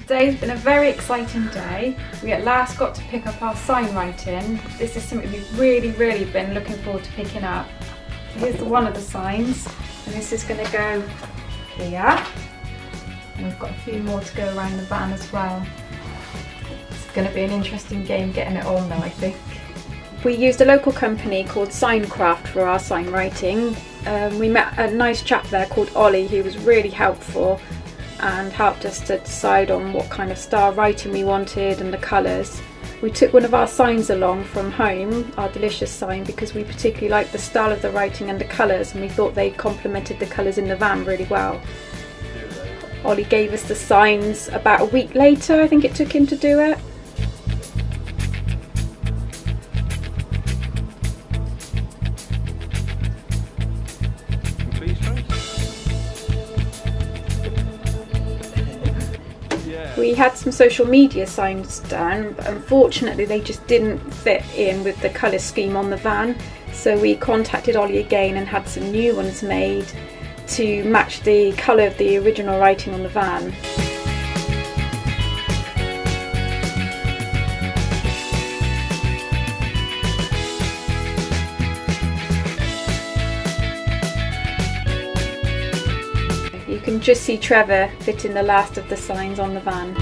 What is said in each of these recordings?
Today's been a very exciting day. We at last got to pick up our sign writing. This is something we've really been looking forward to picking up. Here's one of the signs, and this is going to go here. And we've got a few more to go around the van as well. It's going to be an interesting game getting it on though, I think. We used a local company called Signcraft for our sign writing. We met a nice chap there called Ollie who was really helpful and helped us to decide on what kind of style writing we wanted and the colours. We took one of our signs along from home, our Delicious sign, because we particularly liked the style of the writing and the colours, and we thought they complemented the colours in the van really well. Ollie gave us the signs about a week later, I think it took him to do it. We had some social media signs done, but unfortunately they just didn't fit in with the colour scheme on the van, so we contacted Ollie again and had some new ones made to match the colour of the original writing on the van. You can just see Trevor fitting the last of the signs on the van.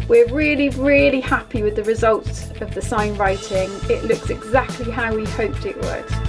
We're really happy with the results of the sign writing. It looks exactly how we hoped it would.